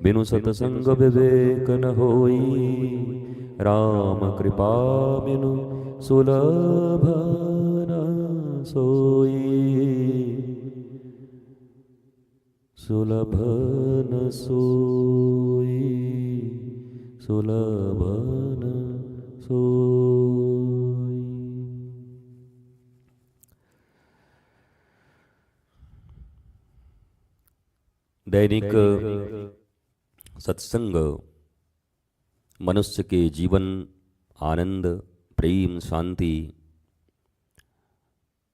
बिनु सतसंग विवेक न होई, राम कृपा बिनु सुलभ न सोई, सुलभ न सोई, सुलभ न सोई। दैनिक सत्संग मनुष्य के जीवन, आनंद, प्रेम, शांति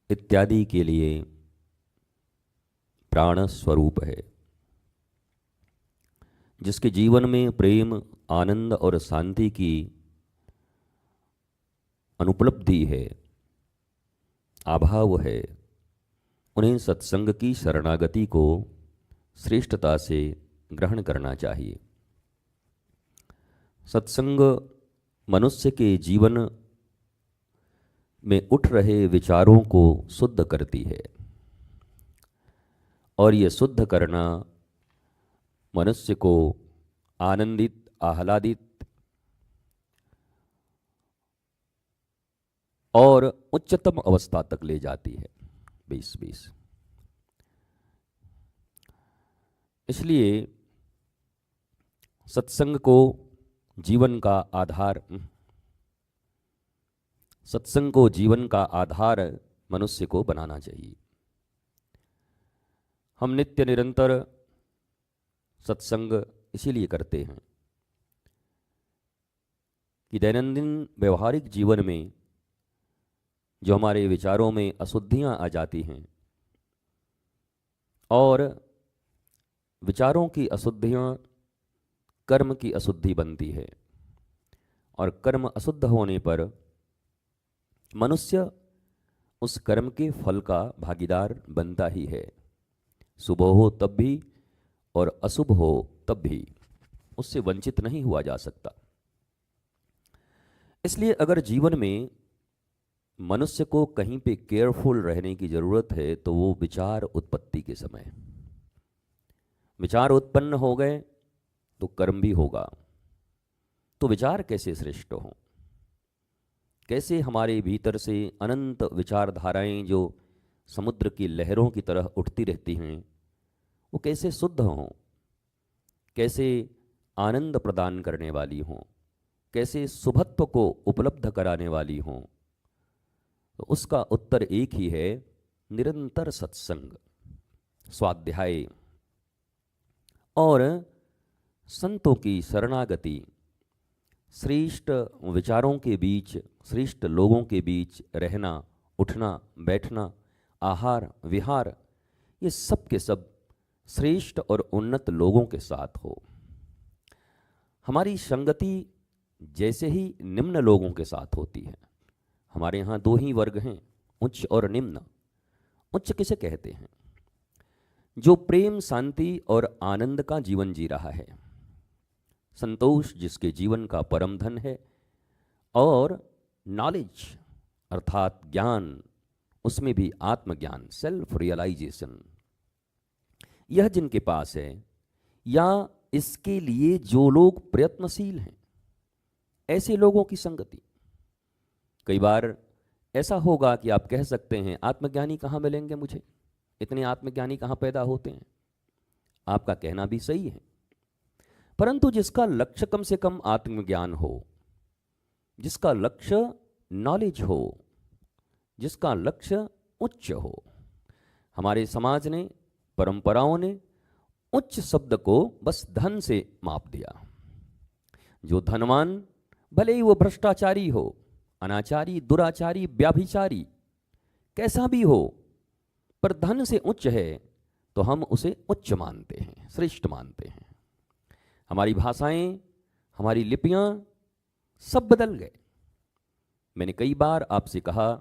इत्यादि के लिए प्राण स्वरूप है। जिसके जीवन में प्रेम, आनंद और शांति की अनुपलब्धि है, अभाव है, उन्हें सत्संग की शरणागति को श्रेष्ठता से ग्रहण करना चाहिए। सत्संग मनुष्य के जीवन में उठ रहे विचारों को शुद्ध करती है, और ये शुद्ध करना मनुष्य को आनंदित, आह्लादित और उच्चतम अवस्था तक ले जाती है। 20-20 इसलिए सत्संग को जीवन का आधार, सत्संग को जीवन का आधार मनुष्य को बनाना चाहिए। हम नित्य निरंतर सत्संग इसीलिए करते हैं कि दैनंदिन व्यवहारिक जीवन में जो हमारे विचारों में अशुद्धियां आ जाती हैं, और विचारों की अशुद्धियां कर्म की अशुद्धि बनती है, और कर्म अशुद्ध होने पर मनुष्य उस कर्म के फल का भागीदार बनता ही है। शुभ हो तब भी और अशुभ हो तब भी उससे वंचित नहीं हुआ जा सकता। इसलिए अगर जीवन में मनुष्य को कहीं पे केयरफुल रहने की जरूरत है तो वो विचार उत्पत्ति के समय, विचार उत्पन्न हो गए तो कर्म भी होगा। तो विचार कैसे श्रेष्ठ हों, कैसे हमारे भीतर से अनंत विचारधाराएं जो समुद्र की लहरों की तरह उठती रहती हैं वो कैसे शुद्ध हों, कैसे आनंद प्रदान करने वाली हों, कैसे शुभत्व को उपलब्ध कराने वाली हों, तो उसका उत्तर एक ही है, निरंतर सत्संग, स्वाध्याय और संतों की शरणागति, श्रेष्ठ विचारों के बीच, श्रेष्ठ लोगों के बीच रहना, उठना, बैठना, आहार विहार, ये सब के सब श्रेष्ठ और उन्नत लोगों के साथ हो। हमारी संगति जैसे ही निम्न लोगों के साथ होती है, हमारे यहाँ दो ही वर्ग हैं, उच्च और निम्न। उच्च किसे कहते हैं? जो प्रेम, शांति और आनंद का जीवन जी रहा है, संतोष जिसके जीवन का परम धन है, और नॉलेज अर्थात ज्ञान, उसमें भी आत्मज्ञान, सेल्फ रियलाइजेशन, यह जिनके पास है, या इसके लिए जो लोग प्रयत्नशील हैं, ऐसे लोगों की संगति। कई बार ऐसा होगा कि आप कह सकते हैं आत्मज्ञानी कहाँ मिलेंगे मुझे, इतने आत्मज्ञानी कहाँ पैदा होते हैं। आपका कहना भी सही है, परंतु जिसका लक्ष्य कम से कम आत्मज्ञान हो, जिसका लक्ष्य नॉलेज हो, जिसका लक्ष्य उच्च हो। हमारे समाज ने, परंपराओं ने उच्च शब्द को बस धन से माप दिया। जो धनवान, भले ही वो भ्रष्टाचारी हो, अनाचारी, दुराचारी, व्याभिचारी, कैसा भी हो, पर धन से उच्च है तो हम उसे उच्च मानते हैं, श्रेष्ठ मानते हैं। हमारी भाषाएं, हमारी लिपियां सब बदल गए। मैंने कई बार आपसे कहा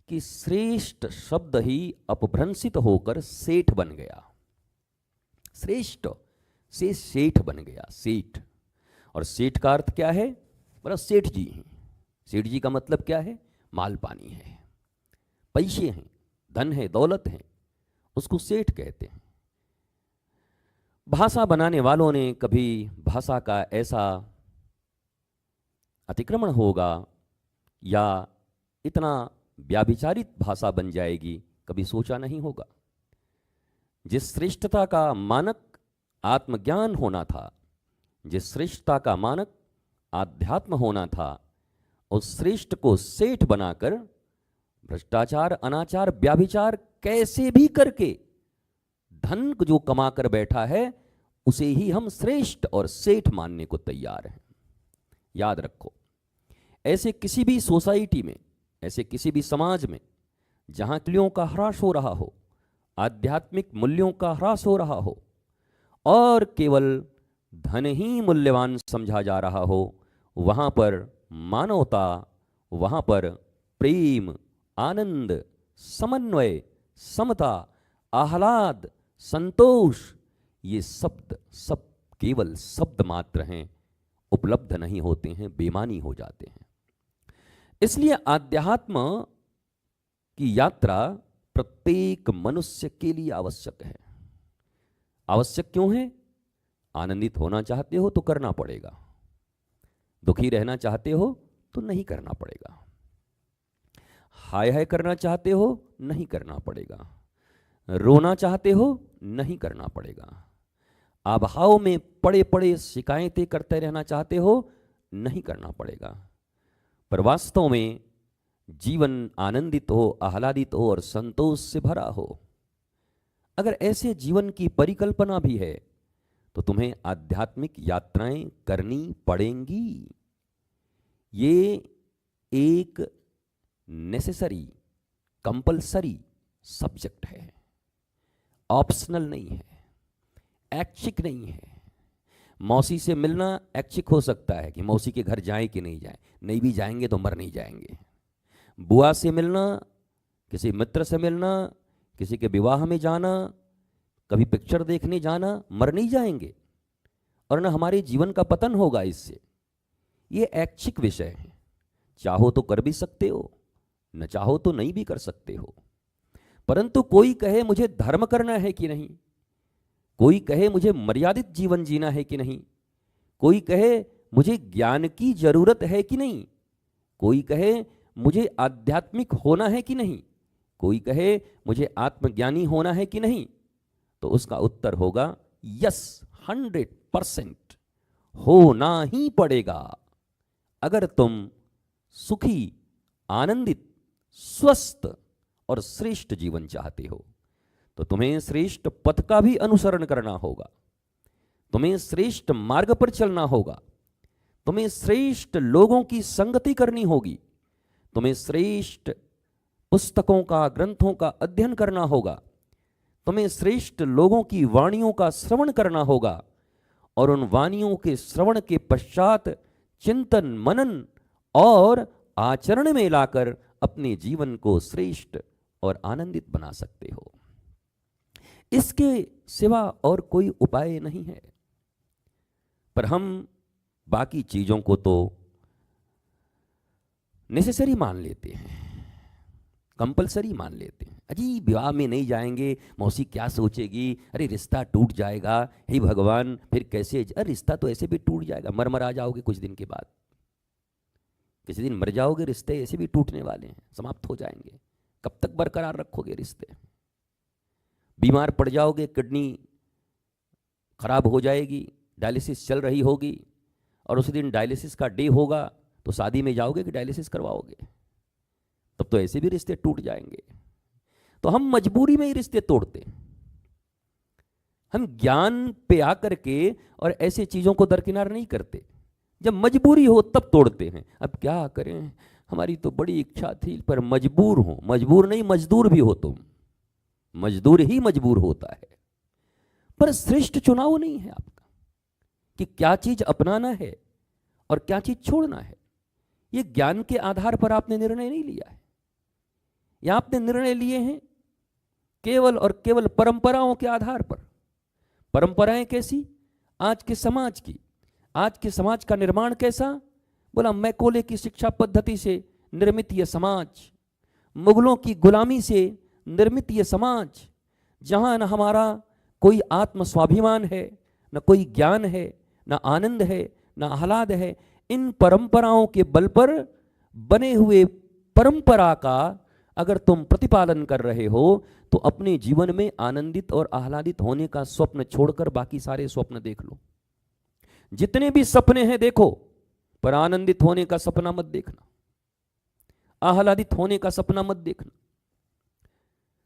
कि श्रेष्ठ शब्द ही अपभ्रंशित होकर सेठ बन गया। श्रेष्ठ से सेठ बन गया, सेठ। और सेठ का अर्थ क्या है? बोला सेठ जी हैं। सेठ जी का मतलब क्या है? माल पानी है, पैसे हैं, धन है, दौलत है, उसको सेठ कहते हैं। भाषा बनाने वालों ने कभी भाषा का ऐसा अतिक्रमण होगा या इतना व्याभिचारित भाषा बन जाएगी, कभी सोचा नहीं होगा। जिस श्रेष्ठता का मानक आत्मज्ञान होना था, जिस श्रेष्ठता का मानक आध्यात्म होना था, उस श्रेष्ठ को सेठ बनाकर भ्रष्टाचार, अनाचार, व्याभिचार कैसे भी करके धन जो कमा कर बैठा है उसे ही हम श्रेष्ठ और सेठ मानने को तैयार हैं। याद रखो, ऐसे किसी भी सोसाइटी में, ऐसे किसी भी समाज में जहां मूल्यों का ह्रास हो रहा हो, आध्यात्मिक मूल्यों का ह्रास हो रहा हो और केवल धन ही मूल्यवान समझा जा रहा हो, वहां पर मानवता, वहां पर प्रेम, आनंद, समन्वय, समता, आह्लाद, संतोष, ये शब्द सब केवल शब्द मात्र हैं, उपलब्ध नहीं होते हैं, बेमानी हो जाते हैं। इसलिए आध्यात्म की यात्रा प्रत्येक मनुष्य के लिए आवश्यक है। आवश्यक क्यों है? आनंदित होना चाहते हो तो करना पड़ेगा, दुखी रहना चाहते हो तो नहीं करना पड़ेगा, हाय हाय करना चाहते हो नहीं करना पड़ेगा, रोना चाहते हो नहीं करना पड़ेगा, अभाव में पड़े पड़े शिकायतें करते रहना चाहते हो नहीं करना पड़ेगा। पर वास्तव में जीवन आनंदित हो, आह्लादित हो और संतोष से भरा हो, अगर ऐसे जीवन की परिकल्पना भी है तो तुम्हें आध्यात्मिक यात्राएं करनी पड़ेंगी। ये एक नेसेसरी, कंपलसरी सब्जेक्ट है, ऑप्शनल नहीं है, ऐच्छिक नहीं है। मौसी से मिलना ऐच्छिक हो सकता है कि मौसी के घर जाएं कि नहीं जाएं, नहीं भी जाएंगे तो मर नहीं जाएंगे। बुआ से मिलना, किसी मित्र से मिलना, किसी के विवाह में जाना, कभी पिक्चर देखने जाना, मर नहीं जाएंगे और न हमारे जीवन का पतन होगा इससे। ये ऐच्छिक विषय है, चाहो तो कर भी सकते हो, न चाहो तो नहीं भी कर सकते हो। परंतु कोई कहे मुझे धर्म करना है कि नहीं, कोई कहे मुझे मर्यादित जीवन जीना है कि नहीं, कोई कहे मुझे ज्ञान की जरूरत है कि नहीं, कोई कहे मुझे आध्यात्मिक होना है कि नहीं, कोई कहे मुझे आत्मज्ञानी होना है कि नहीं, तो उसका उत्तर होगा यस, 100% होना ही पड़ेगा। अगर तुम सुखी, आनंदित, स्वस्थ और श्रेष्ठ जीवन चाहते हो तो तुम्हें श्रेष्ठ पथ का भी अनुसरण करना होगा, तुम्हें श्रेष्ठ मार्ग पर चलना होगा, तुम्हें श्रेष्ठ लोगों की संगति करनी होगी, तुम्हें श्रेष्ठ पुस्तकों का, ग्रंथों का अध्ययन करना होगा, तुम्हें श्रेष्ठ लोगों की वाणियों का श्रवण करना होगा और उन वाणियों के श्रवण के पश्चात चिंतन, मनन और आचरण में लाकर अपने जीवन को श्रेष्ठ और आनंदित बना सकते हो। इसके सिवा और कोई उपाय नहीं है। पर हम बाकी चीजों को तो नेसेसरी मान लेते हैं, कंपलसरी मान लेते हैं। अजी विवाह में नहीं जाएंगे, मौसी क्या सोचेगी, अरे रिश्ता टूट जाएगा, हे भगवान फिर कैसे, अरे रिश्ता तो ऐसे भी टूट जाएगा, मर आ जाओगे कुछ दिन के बाद, किसी दिन मर जाओगे, रिश्ते ऐसे भी टूटने वाले हैं, समाप्त हो जाएंगे। कब तक बरकरार रखोगे रिश्ते? बीमार पड़ जाओगे, किडनी खराब हो जाएगी, डायलिसिस चल रही होगी और उसी दिन डायलिसिस का डे होगा तो शादी में जाओगे कि डायलिसिस करवाओगे? तब तो ऐसे भी रिश्ते टूट जाएंगे। तो हम मजबूरी में ही रिश्ते तोड़ते, हम ज्ञान पे आकर के और ऐसे चीजों को दरकिनार नहीं करते, जब मजबूरी हो तब तोड़ते हैं। अब क्या करें, हमारी तो बड़ी इच्छा थी पर मजबूर हो, मजबूर नहीं मजदूर भी हो तुम, मजदूर ही मजबूर होता है। पर श्रेष्ठ चुनाव नहीं है आपका कि क्या चीज अपनाना है और क्या चीज छोड़ना है। ये ज्ञान के आधार पर आपने निर्णय नहीं लिया है, या आपने निर्णय लिए हैं केवल और केवल परंपराओं के आधार पर। परंपराएं कैसी? आज के समाज की। आज के समाज का निर्माण कैसा? बोला मैकोले की शिक्षा पद्धति से निर्मित यह समाज, मुगलों की गुलामी से निर्मित यह समाज, जहां न हमारा कोई आत्म स्वाभिमान है, न कोई ज्ञान है, न आनंद है, न आह्लाद है। इन परंपराओं के बल पर बने हुए परंपरा का अगर तुम प्रतिपालन कर रहे हो तो अपने जीवन में आनंदित और आह्लादित होने का स्वप्न छोड़कर बाकी सारे स्वप्न देख लो। जितने भी सपने हैं देखो, पर आनंदित होने का सपना मत देखना, आह्लादित होने का सपना मत देखना,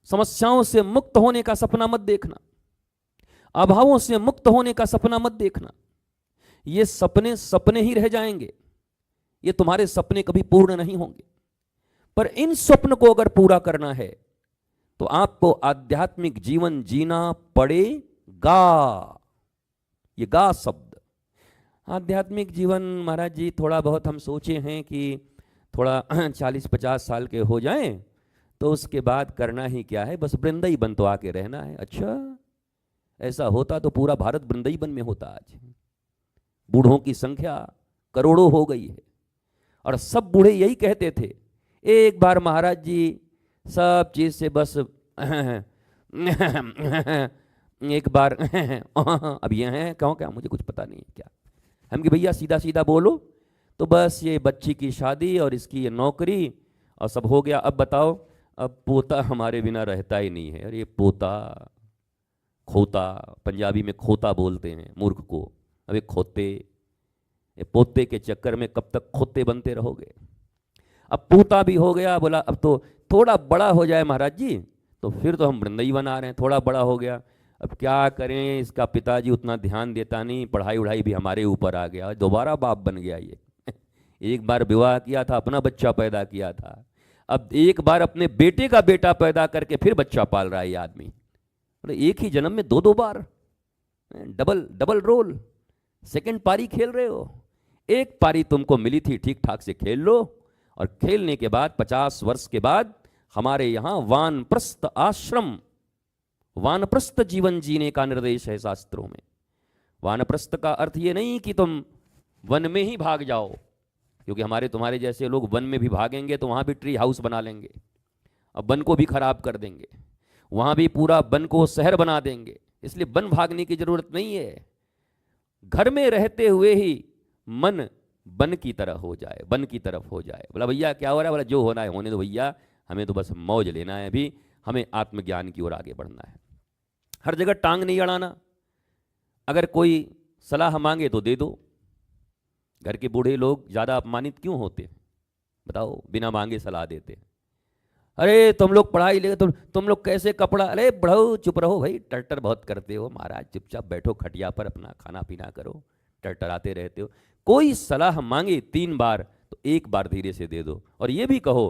समस्याओं से मुक्त होने का सपना मत देखना, अभावों से मुक्त होने का सपना मत देखना। ये सपने सपने ही रह जाएंगे, ये तुम्हारे सपने कभी पूर्ण नहीं होंगे। पर इन स्वप्न को अगर पूरा करना है तो आपको आध्यात्मिक जीवन जीना पड़ेगा। ये गा शब्द, आध्यात्मिक जीवन महाराज जी थोड़ा बहुत हम सोचे हैं कि थोड़ा 40-50 साल के हो जाएं तो उसके बाद करना ही क्या है, बस वृंदाई बन तो आके रहना है। अच्छा, ऐसा होता तो पूरा भारत वृंदाई बन में होता। आज बूढ़ों की संख्या करोड़ों हो गई है और सब बूढ़े यही कहते थे, एक बार महाराज जी सब चीज से बस एक बार अब ये हैं क्यों, क्या मुझे कुछ पता नहीं है क्या। हम कि भैया सीधा सीधा बोलो, तो बस ये बच्ची की शादी और इसकी ये नौकरी और सब हो गया। अब बताओ, अब पोता हमारे बिना रहता ही नहीं है। अरे पोता, खोता, पंजाबी में खोता बोलते हैं मूर्ख को। अबे खोते, पोते के चक्कर में कब तक खोते बनते रहोगे। अब पोता भी हो गया, बोला अब तो थोड़ा बड़ा हो जाए महाराज जी, तो फिर तो हम वृंदाई बना रहे हैं। थोड़ा बड़ा हो गया, अब क्या करें, इसका पिताजी उतना ध्यान देता नहीं, पढ़ाई उढ़ाई भी हमारे ऊपर आ गया, दोबारा बाप बन गया ये। एक बार विवाह किया था, अपना बच्चा पैदा किया था, अब एक बार अपने बेटे का बेटा पैदा करके फिर बच्चा पाल रहा है ये आदमी। एक ही जन्म में दो बार डबल डबल रोल, सेकंड पारी खेल रहे हो। एक पारी तुमको मिली थी, ठीक ठाक से खेल लो, और खेलने के बाद 50 वर्ष के बाद हमारे यहां वानप्रस्थ आश्रम, वानप्रस्थ जीवन जीने का निर्देश है शास्त्रों में। वानप्रस्थ का अर्थ ये नहीं कि तुम वन में ही भाग जाओ, क्योंकि हमारे तुम्हारे जैसे लोग वन में भी भागेंगे तो वहां भी ट्री हाउस बना लेंगे, अब वन को भी खराब कर देंगे, वहां भी पूरा वन को शहर बना देंगे। इसलिए वन भागने की जरूरत नहीं है। घर में रहते हुए ही मन वन की तरह हो जाए, वन की तरफ हो जाए। बोला भैया क्या हो रहा है, बोला जो होना है होने दो भैया, हमें तो बस मौज लेना है, अभी हमें आत्मज्ञान की ओर आगे बढ़ना है। हर जगह टांग नहीं अड़ाना, अगर कोई सलाह मांगे तो दे दो। घर के बूढ़े लोग ज्यादा अपमानित क्यों होते हैं बताओ, बिना मांगे सलाह देते हैं। अरे तुम लोग पढ़ाई ले, तुम लोग कैसे कपड़ा, अरे बढ़ो चुप रहो भाई, टर्टर बहुत करते हो महाराज, चुपचाप बैठो खटिया पर, अपना खाना पीना करो, टर्टराते रहते हो। कोई सलाह मांगे 3 बार तो 1 बार धीरे से दे दो, और ये भी कहो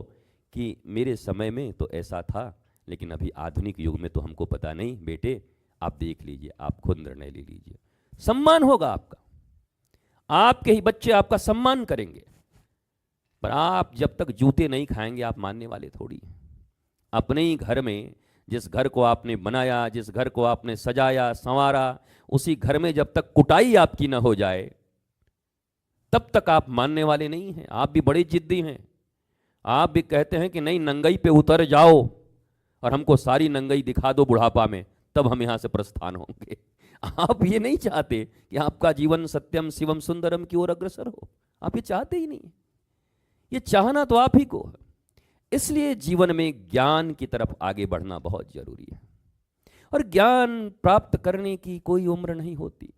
कि मेरे समय में तो ऐसा था, लेकिन अभी आधुनिक युग में तो हमको पता नहीं, बेटे आप देख लीजिए, आप खुद निर्णय ले लीजिए। सम्मान होगा आपका, आपके ही बच्चे आपका सम्मान करेंगे। पर आप जब तक जूते नहीं खाएंगे आप मानने वाले थोड़ी। अपने ही घर में, जिस घर को आपने बनाया, जिस घर को आपने सजाया संवारा, उसी घर में जब तक कुटाई आपकी ना हो जाए तब तक आप मानने वाले नहीं हैं। आप भी बड़े जिद्दी हैं, आप भी कहते हैं कि नहीं नंगई पे उतर जाओ और हमको सारी नंगई दिखा दो बुढ़ापा में, तब हम यहां से प्रस्थान होंगे। आप ये नहीं चाहते कि आपका जीवन सत्यम शिवम सुंदरम की ओर अग्रसर हो, आप ये चाहते ही नहीं। ये चाहना तो आप ही को है। इसलिए जीवन में ज्ञान की तरफ आगे बढ़ना बहुत जरूरी है, और ज्ञान प्राप्त करने की कोई उम्र नहीं होती।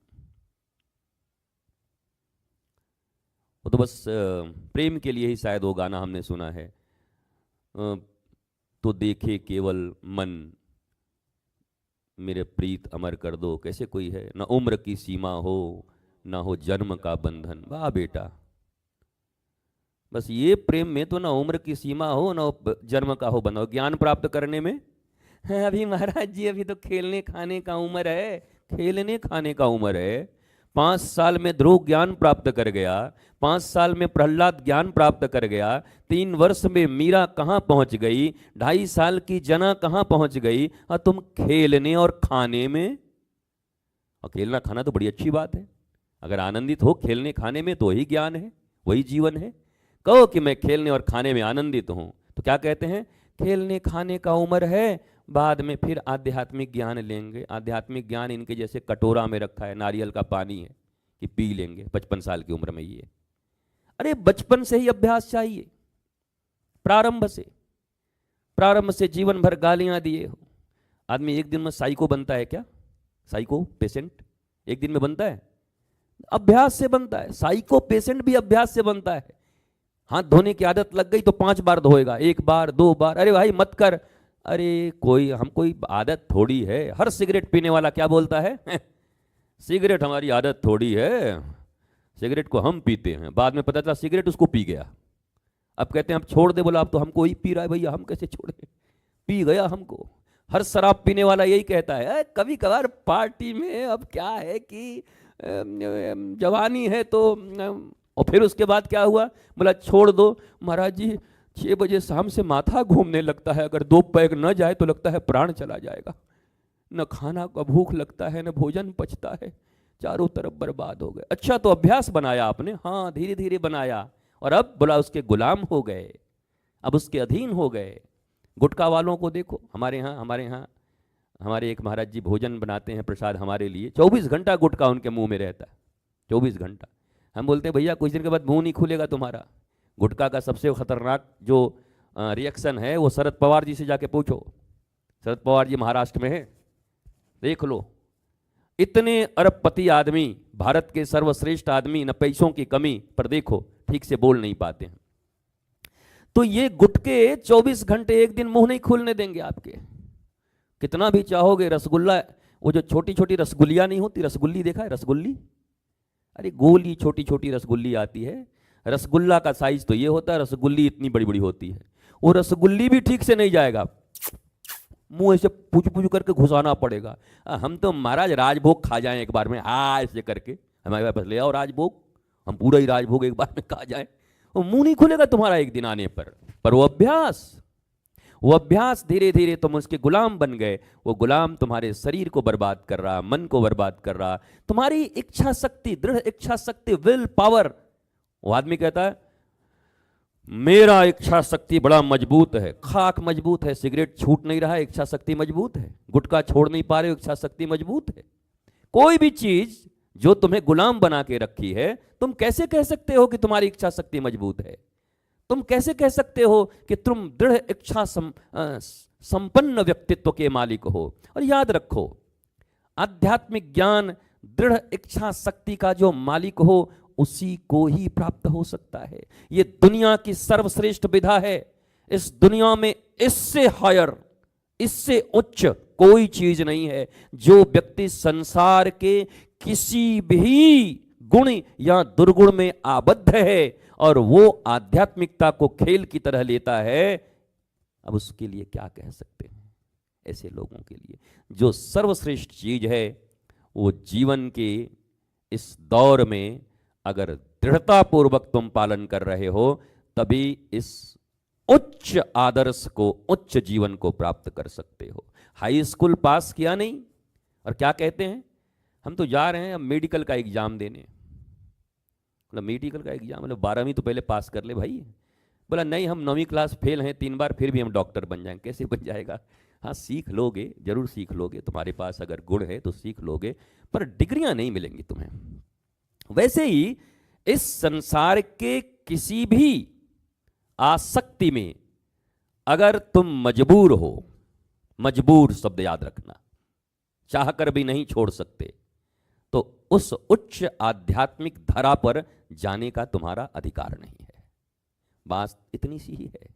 वो तो बस प्रेम के लिए ही शायद वो गाना हमने सुना है, तो देखे केवल मन मेरे प्रीत अमर कर दो। कैसे कोई है, ना उम्र की सीमा हो ना हो जन्म का बंधन। वाह बेटा, बस ये प्रेम में तो ना उम्र की सीमा हो ना जन्म का हो बंधन। ज्ञान प्राप्त करने में अभी महाराज जी अभी तो खेलने खाने का उम्र है, खेलने खाने का उम्र है। 5 साल में ध्रुव ज्ञान प्राप्त कर गया, 5 साल में प्रहलाद ज्ञान प्राप्त कर गया, 3 वर्ष में मीरा कहाँ पहुंच गई, 2.5 साल की जना कहाँ पहुंच गई, और तुम खेलने और खाने में। और खेलना खाना तो बड़ी अच्छी बात है, अगर आनंदित हो खेलने खाने में तो वही ज्ञान है, वही जीवन है। कहो कि मैं खेलने और खाने में आनंदित हूं, तो क्या कहते हैं, खेलने खाने का उम्र है, बाद में फिर आध्यात्मिक ज्ञान लेंगे। आध्यात्मिक ज्ञान इनके जैसे कटोरा में रखा है, नारियल का पानी है कि पी लेंगे 55 साल की उम्र में ये। अरे बचपन से ही अभ्यास चाहिए, प्रारंभ से जीवन भर गालियां दिए हो। आदमी एक दिन में साइको बनता है क्या? साइको पेशेंट एक दिन में बनता है? अभ्यास से बनता है। साइको पेशेंट भी अभ्यास से बनता है। हाथ धोने की आदत लग गई तो 5 बार धोएगा, 1 बार 2 बार। अरे भाई मत कर। अरे कोई आदत थोड़ी है। हर सिगरेट पीने वाला क्या बोलता है? सिगरेट हमारी आदत थोड़ी है, सिगरेट को हम पीते हैं। बाद में पता चला सिगरेट उसको पी गया। अब कहते हैं अब छोड़ दे, बोला अब तो हमको ही पी रहा है भैया, हम कैसे छोड़े, पी गया हमको। हर शराब पीने वाला यही कहता है। कभी कभार पार्टी में अब क्या है कि जवानी है तो, और फिर उसके बाद क्या हुआ, बोला छोड़ दो महाराज जी, 6 बजे शाम से माथा घूमने लगता है, अगर 2 पैग न जाए तो लगता है प्राण चला जाएगा। न खाना का भूख लगता है, न भोजन पचता है, चारों तरफ बर्बाद हो गए। अच्छा तो अभ्यास बनाया आपने? हाँ धीरे धीरे बनाया। और अब बोला उसके गुलाम हो गए, अब उसके अधीन हो गए। गुटखा वालों को देखो, हमारे यहाँ हमारे एक महाराज जी भोजन बनाते हैं प्रसाद हमारे लिए, 24 घंटा गुटखा उनके मुंह में रहता है, 24 घंटा। हम बोलते हैं भैया कुछ दिन के बाद मुंह नहीं खुलेगा तुम्हारा। गुटखा का सबसे खतरनाक जो रिएक्शन है वो शरद पवार जी से जाके पूछो। शरद पवार जी महाराष्ट्र में है, देख लो। इतने अरबपति आदमी, भारत के सर्वश्रेष्ठ आदमी, न पैसों की कमी, पर देखो ठीक से बोल नहीं पाते हैं। तो ये गुटके 24 घंटे एक दिन मुंह नहीं खुलने देंगे आपके। कितना भी चाहोगे रसगुल्ला, वो जो छोटी छोटी रसगुल्लियाँ नहीं होती, रसगुल्ली देखा है? रसगुल्ली, अरे गोली छोटी छोटी रसगुल्ली आती है। रसगुल्ला का साइज तो ये होता है, रसगुल्ली इतनी बड़ी बड़ी होती है। वो रसगुल्ली भी ठीक से नहीं जाएगा, मुंह ऐसे पूछ पूछ करके घुसाना पड़ेगा। हम तो महाराज राजभोग खा जाएं एक बार में, ऐसे करके हमारे पास ले आओ राजभोग, हम पूरा ही राजभोग एक बार में खा जाएं। वो मुंह नहीं खुलेगा तुम्हारा एक दिन आने पर वो अभ्यास धीरे धीरे तुम उसके गुलाम बन गए। वो गुलाम तुम्हारे शरीर को बर्बाद कर रहा, मन को बर्बाद कर रहा। तुम्हारी इच्छा शक्ति, दृढ़ इच्छा शक्ति, विल पावर। वो आदमी कहता है मेरा इच्छा शक्ति बड़ा मजबूत है, खाक मजबूत है, सिगरेट छूट नहीं रहा है, इच्छा शक्ति मजबूत है। गुटखा छोड़ नहीं पा रहे हो, इच्छा शक्ति मजबूत है। कोई भी चीज जो तुम्हें गुलाम बना के रखी है, तुम कैसे कह सकते हो कि तुम्हारी इच्छा शक्ति मजबूत है? तुम कैसे कह सकते हो कि तुम दृढ़ इच्छा संपन्न व्यक्तित्व के मालिक हो? और याद रखो, आध्यात्मिक ज्ञान दृढ़ इच्छा शक्ति का जो मालिक हो उसी को ही प्राप्त हो सकता है। ये दुनिया की सर्वश्रेष्ठ विधा है। इस दुनिया में इससे हायर, इससे उच्च कोई चीज नहीं है। जो व्यक्ति संसार के किसी भी गुण या दुर्गुण में आबद्ध है और वो आध्यात्मिकता को खेल की तरह लेता है, अब उसके लिए क्या कह सकते हैं? ऐसे लोगों के लिए जो सर्वश्रेष्ठ चीज है वो जीवन के इस दौर में अगर दृढ़ता पूर्वक तुम पालन कर रहे हो, तभी इस उच्च आदर्श को, उच्च जीवन को प्राप्त कर सकते हो। हाई स्कूल पास किया नहीं और क्या कहते हैं, हम तो जा रहे हैं अब मेडिकल का एग्जाम देने। मतलब मेडिकल का एग्जाम, मतलब 12वीं तो पहले पास कर ले भाई। बोला नहीं हम 9वीं क्लास फेल हैं 3 बार, फिर भी हम डॉक्टर बन जाएंगे। कैसे बन जाएगा? हाँ सीख लोगे, जरूर सीख लोगे, तुम्हारे पास अगर गुण है तो सीख लोगे, पर डिग्रियां नहीं मिलेंगी तुम्हें। वैसे ही इस संसार के किसी भी आसक्ति में अगर तुम मजबूर हो, मजबूर शब्द याद रखना, चाहकर भी नहीं छोड़ सकते, तो उस उच्च आध्यात्मिक धरा पर जाने का तुम्हारा अधिकार नहीं है। बात इतनी सी ही है।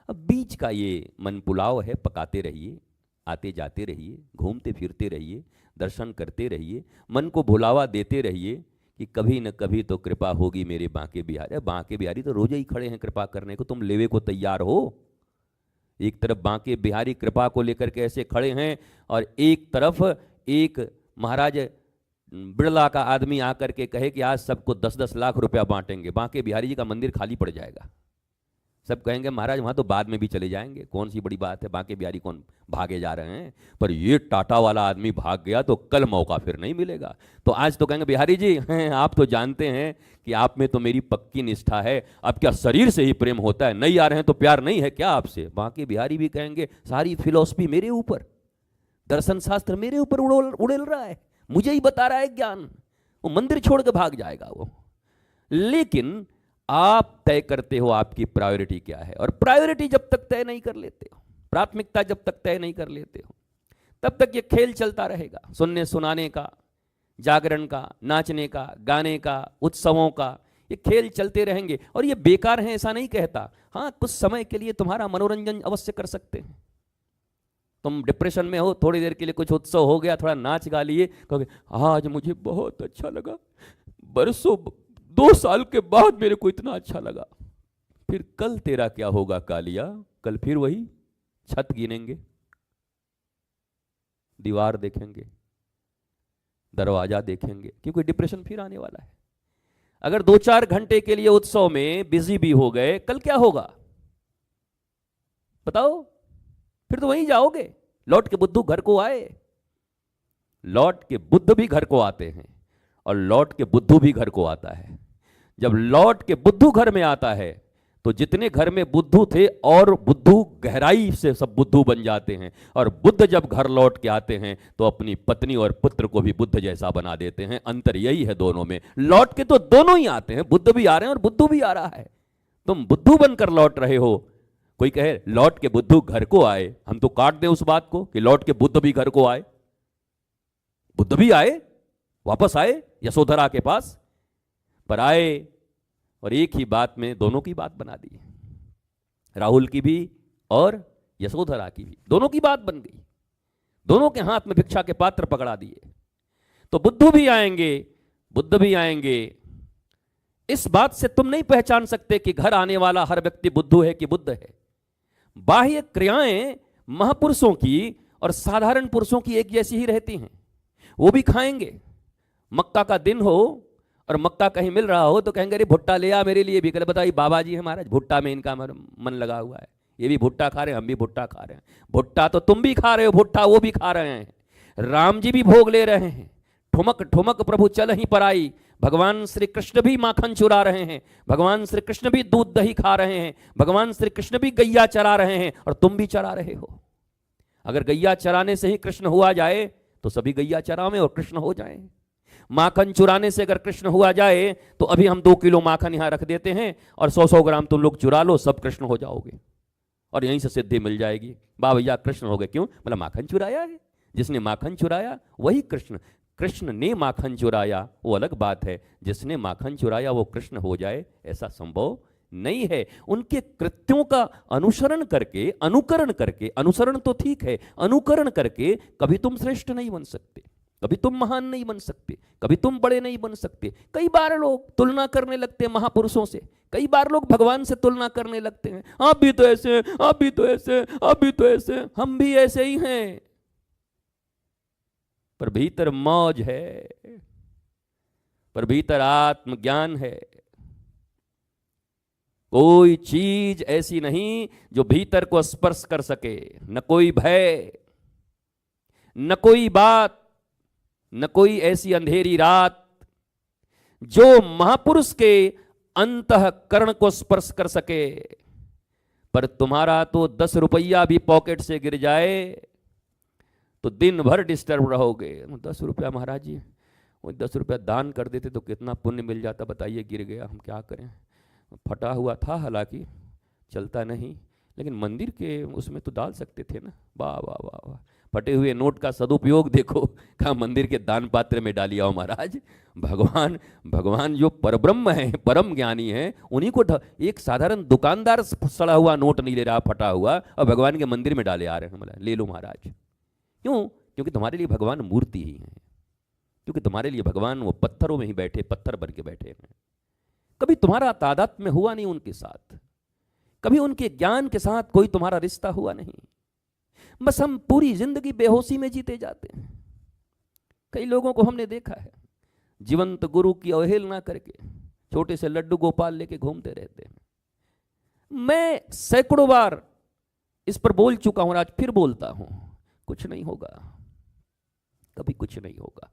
अब बीच का ये मन पुलाव है, पकाते रहिए, आते जाते रहिए, घूमते फिरते रहिए, दर्शन करते रहिए, मन को भुलावा देते रहिए कि कभी न कभी तो कृपा होगी मेरे बांके बिहारी। बांके बिहारी तो रोज ही खड़े हैं कृपा करने को, तुम लेवे को तैयार हो? एक तरफ बांके बिहारी कृपा को लेकर के ऐसे खड़े हैं और एक तरफ एक महाराज बिड़ला का आदमी आकर के कहे कि आज सबको 10-10 लाख रुपया बांटेंगे, बांके बिहारी जी का मंदिर खाली पड़ जाएगा। सब कहेंगे महाराज वहाँ तो बाद में भी चले जाएंगे, कौन सी बड़ी बात है, बांके बिहारी कौन भागे जा रहे हैं। पर ये टाटा वाला आदमी भाग गया तो कल मौका फिर नहीं मिलेगा। तो आज तो कहेंगे बिहारी जी आप तो जानते हैं कि आप में तो मेरी पक्की निष्ठा है, अब क्या शरीर से ही प्रेम होता है, नहीं आ रहे हैं तो प्यार नहीं है क्या आपसे। बांके बिहारी भी कहेंगे सारी फिलॉसफी मेरे ऊपर, दर्शन शास्त्र मेरे ऊपर उड़ेल रहा है, मुझे ही बता रहा है ज्ञान। वो मंदिर छोड़ के भाग जाएगा वो। लेकिन आप तय करते हो आपकी प्रायोरिटी क्या है, और प्रायोरिटी जब तक तय नहीं कर लेते हो, प्राथमिकता जब तक तय नहीं कर लेते हो, तब तक ये खेल चलता रहेगा। सुनने सुनाने का, जागरण का, नाचने का, गाने का, उत्सवों का, ये खेल चलते रहेंगे। और ये बेकार है ऐसा नहीं कहता, हाँ कुछ समय के लिए तुम्हारा मनोरंजन अवश्य कर सकते हैं। तुम डिप्रेशन में हो, थोड़ी देर के लिए कुछ उत्सव हो गया, थोड़ा नाच गा लिए, कहोगे आज मुझे बहुत अच्छा लगा, बरसों 2 साल के बाद मेरे को इतना अच्छा लगा। फिर कल तेरा क्या होगा कालिया, कल फिर वही छत गिनेंगे, दीवार देखेंगे, दरवाजा देखेंगे, क्योंकि डिप्रेशन फिर आने वाला है। अगर 2-4 घंटे के लिए उत्सव में बिजी भी हो गए, कल क्या होगा बताओ, फिर तो वहीं जाओगे। लौट के बुद्धू घर को आए, लौट के बुद्ध भी घर को आते हैं और लौट के बुद्धू भी घर को आता है। जब लौट के बुद्धू घर में आता है तो जितने घर में बुद्धू थे और बुद्धू गहराई से सब बुद्धू बन जाते हैं, और बुद्ध जब घर लौट के आते हैं तो अपनी पत्नी और पुत्र को भी बुद्ध जैसा बना देते हैं। अंतर यही है दोनों में, लौट के तो दोनों ही आते हैं, बुद्ध भी आ रहे हैं और बुद्धू भी आ रहा है। तुम बुद्धू बनकर लौट रहे हो, कोई कहे लौट के बुद्धू घर को आए, हम तो काट दें उस बात को कि लौट के बुद्ध भी घर को आए। बुद्ध भी आए, वापस आए यशोधरा के पास, पर आए और एक ही बात में दोनों की बात बना दी, राहुल की भी और यशोधरा की भी, दोनों की बात बन गई, दोनों के हाथ में भिक्षा के पात्र पकड़ा दिए। तो बुद्धू भी आएंगे, बुद्ध भी आएंगे। इस बात से तुम नहीं पहचान सकते कि घर आने वाला हर व्यक्ति बुद्धू है कि बुद्ध है। बाह्य क्रियाएं महापुरुषों की और साधारण पुरुषों की एक जैसी ही रहती हैं। वो भी खाएंगे, मक्का का दिन हो और मक्का कहीं मिल रहा हो तो कहेंगे अरे भुट्टा ले आ मेरे लिए भी। कल बताइए बाबा जी हमारा भुट्टा में इनका मन लगा हुआ है, ये भी भुट्टा खा रहे हैं, हम भी भुट्टा खा रहे हैं। भुट्टा तो तुम भी खा रहे हो, भुट्टा वो भी खा रहे हैं, राम जी भी भोग ले रहे हैं। ठुमक ठुमक प्रभु चल ही पर आई, भगवान श्री कृष्ण भी माखन चुरा रहे हैं, भगवान श्री कृष्ण भी दूध दही खा रहे हैं, भगवान श्री कृष्ण भी गैया चरा रहे हैं और तुम भी चरा रहे हो। अगर गैया चराने से ही कृष्ण हुआ जाए तो सभी गैया चरावें और कृष्ण हो जाएं। माखन चुराने से अगर कृष्ण हुआ जाए तो अभी हम 2 किलो माखन यहां रख देते हैं और 100-100 ग्राम तुम लोग चुरा लो, सब कृष्ण हो जाओगे और यहीं से सिद्धि मिल जाएगी। बा भैया कृष्ण हो गए, क्यों? मतलब माखन चुराया है, जिसने माखन चुराया वही कृष्ण। कृष्ण ने माखन चुराया वो अलग बात है, जिसने माखन चुराया वो कृष्ण हो जाए ऐसा संभव नहीं है। उनके कृत्यों का अनुसरण करके, अनुकरण करके, अनुसरण तो ठीक है, अनुकरण करके कभी तुम श्रेष्ठ नहीं बन सकते, कभी तुम महान नहीं बन सकते, कभी तुम बड़े नहीं बन सकते। कई बार लोग तुलना करने लगते हैं महापुरुषों से, कई बार लोग भगवान से तुलना करने लगते हैं, आप भी तो ऐसे, आप भी तो ऐसे, आप भी तो ऐसे। हम भी ऐसे ही हैं, पर भीतर मौज है, पर भीतर आत्मज्ञान है। कोई चीज ऐसी नहीं जो भीतर को स्पर्श कर सके, न कोई भय, न कोई बात, न कोई ऐसी अंधेरी रात जो महापुरुष के अंतःकरण को स्पर्श कर सके। पर तुम्हारा तो 10 रुपया भी पॉकेट से गिर जाए तो दिन भर डिस्टर्ब रहोगे। 10 रुपया महाराज जी, वो 10 रुपया दान कर देते तो कितना पुण्य मिल जाता, बताइए गिर गया, हम क्या करें। फटा हुआ था, हालांकि चलता नहीं, लेकिन मंदिर के उसमें तो डाल सकते थे ना। वाह वाह वाह वाह, फटे हुए नोट का सदुपयोग देखो, कहा मंदिर के दान पात्र में डालिया हो महाराज। भगवान जो परब्रह्म है, परम ज्ञानी है, उन्हीं को एक साधारण दुकानदार सड़ा हुआ नोट नहीं ले रहा, फटा हुआ, और भगवान के मंदिर में डाले आ रहे हैं, मतलब ले लो महाराज। क्यों? क्योंकि तुम्हारे लिए भगवान मूर्ति ही है, क्योंकि तुम्हारे लिए भगवान वो पत्थरों में ही बैठे, पत्थर बन के बैठे हैं। कभी तुम्हारा तादात्म्य में हुआ नहीं उनके साथ, कभी उनके ज्ञान के साथ कोई तुम्हारा रिश्ता हुआ नहीं। बस हम पूरी जिंदगी बेहोशी में जीते जाते हैं। कई लोगों को हमने देखा है जीवंत गुरु की अवहेलना करके छोटे से लड्डू गोपाल लेके घूमते रहते हैं। मैं सैकड़ों बार इस पर बोल चुका हूं, आज फिर बोलता हूं, कुछ नहीं होगा, कभी कुछ नहीं होगा।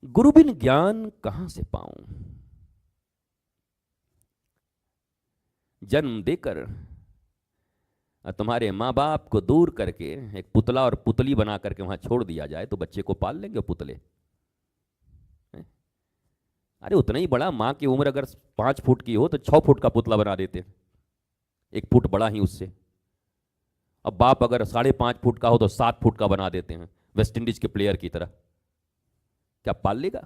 गुरु बिन ज्ञान कहां से पाऊं? जन्म देकर तुम्हारे माँ बाप को दूर करके एक पुतला और पुतली बना करके वहां छोड़ दिया जाए तो बच्चे को पाल लेंगे पुतले? अरे उतना ही बड़ा, माँ की उम्र अगर 5 फुट की हो तो 6 फुट का पुतला बना देते, 1 फुट बड़ा ही उससे। अब बाप अगर 5.5 फुट का हो तो 7 फुट का बना देते हैं, वेस्ट इंडीज के प्लेयर की तरह। क्या पाल लेगा?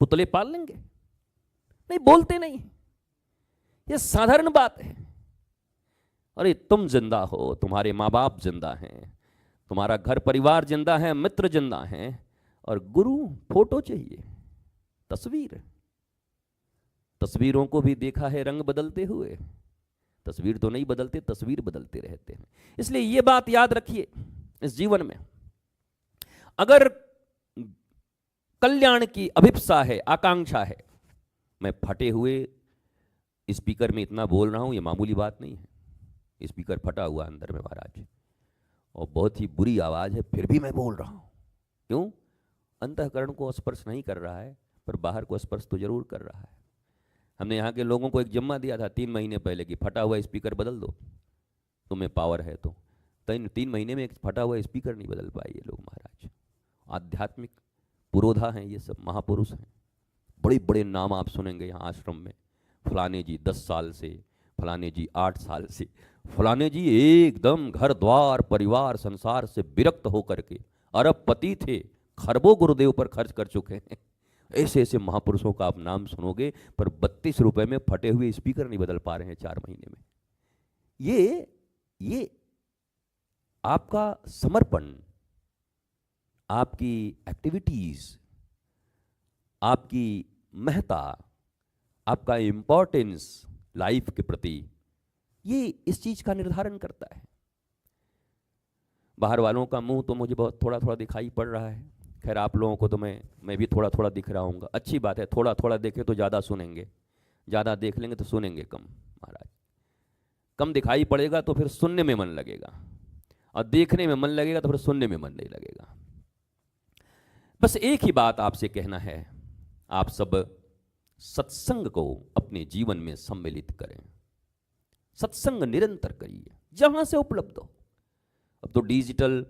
पुतले पाल लेंगे? नहीं, बोलते नहीं, ये साधारण बात है। अरे तुम जिंदा हो, तुम्हारे माँ बाप जिंदा हैं, तुम्हारा घर परिवार जिंदा है, मित्र जिंदा हैं, और गुरु फोटो चाहिए, तस्वीर। तस्वीरों को भी देखा है रंग बदलते हुए, तस्वीर तो नहीं बदलते, तस्वीर बदलते रहते हैं। इसलिए ये बात याद रखिए, इस जीवन में अगर कल्याण की अभिप्सा है, आकांक्षा है, मैं फटे हुए स्पीकर में इतना बोल रहा हूं, ये मामूली बात नहीं है। स्पीकर फटा हुआ अंदर में महाराज, और बहुत ही बुरी आवाज है, फिर भी मैं बोल रहा हूं। क्यों? अंतःकरण को स्पर्श नहीं कर रहा है, पर बाहर को स्पर्श तो जरूर कर रहा है। हमने यहाँ के लोगों को एक जिम्मा दिया था 3 महीने पहले कि फटा हुआ स्पीकर बदल दो, तुम्हें पावर है तो। 3 महीने में एक फटा हुआ स्पीकर नहीं बदल पाए ये लोग महाराज। आध्यात्मिक पुरोधा हैं ये सब, महापुरुष हैं। बड़े बड़े नाम आप सुनेंगे यहाँ आश्रम में, फलाने जी 10 साल से, फलाने जी 8 साल से, फलाने जी एकदम घर द्वार परिवार संसार से विरक्त होकर के अरबपति थे, खरबों गुरुदेव पर खर्च कर चुके हैं। ऐसे ऐसे महापुरुषों का आप नाम सुनोगे, पर 32 रुपए में फटे हुए स्पीकर नहीं बदल पा रहे हैं 4 महीने में। ये आपका समर्पण, आपकी एक्टिविटीज, आपकी महत्ता, आपका इंपॉर्टेंस लाइफ के प्रति, ये इस चीज का निर्धारण करता है। बाहर वालों का मुंह तो मुझे बहुत थोड़ा थोड़ा दिखाई पड़ रहा है, खैर आप लोगों को तो मैं भी थोड़ा थोड़ा दिख रहा हूँ, अच्छी बात है। थोड़ा थोड़ा देखें तो ज़्यादा सुनेंगे, ज़्यादा देख लेंगे तो सुनेंगे कम महाराज। कम दिखाई पड़ेगा तो फिर सुनने में मन लगेगा, और देखने में मन लगेगा तो फिर सुनने में मन नहीं लगेगा। बस एक ही बात आपसे कहना है, आप सब सत्संग को अपने जीवन में सम्मिलित करें। सत्संग निरंतर करिए जहाँ से उपलब्ध हो। अब तो डिजिटल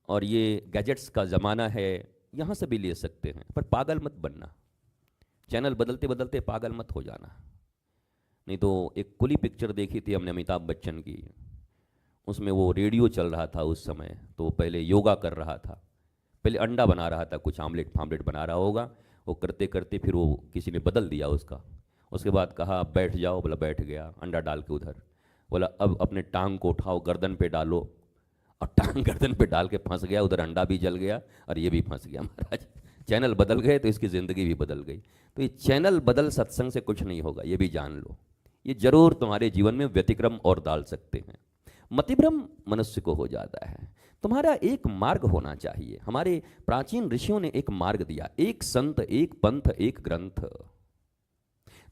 और ये गैजेट्स का ज़माना है, यहाँ से भी ले सकते हैं, पर पागल मत बनना। चैनल बदलते बदलते पागल मत हो जाना। नहीं तो एक कुली पिक्चर देखी थी हमने अमिताभ बच्चन की, उसमें वो रेडियो चल रहा था उस समय, तो वो पहले योगा कर रहा था, पहले अंडा बना रहा था, कुछ आमलेट फामलेट बना रहा होगा, वो करते करते फिर वो किसी ने बदल दिया उसका। उसके बाद कहा बैठ जाओ, बोला बैठ गया, अंडा डाल के उधर, बोला अब अपने टांग को उठाओ गर्दन पे डालो, और टांग गर्दन पे डाल के फंस गया, उधर अंडा भी जल गया और ये भी फंस गया महाराज। चैनल बदल गए तो इसकी ज़िंदगी भी बदल गई। तो ये चैनल बदल सत्संग से कुछ नहीं होगा, ये भी जान लो। ये जरूर तुम्हारे जीवन में व्यतिक्रम और डाल सकते हैं। मतिभ्रम मनुष्य को हो जाता है। तुम्हारा एक मार्ग होना चाहिए। हमारे प्राचीन ऋषियों ने एक मार्ग दिया, एक संत, एक पंथ, एक ग्रंथ।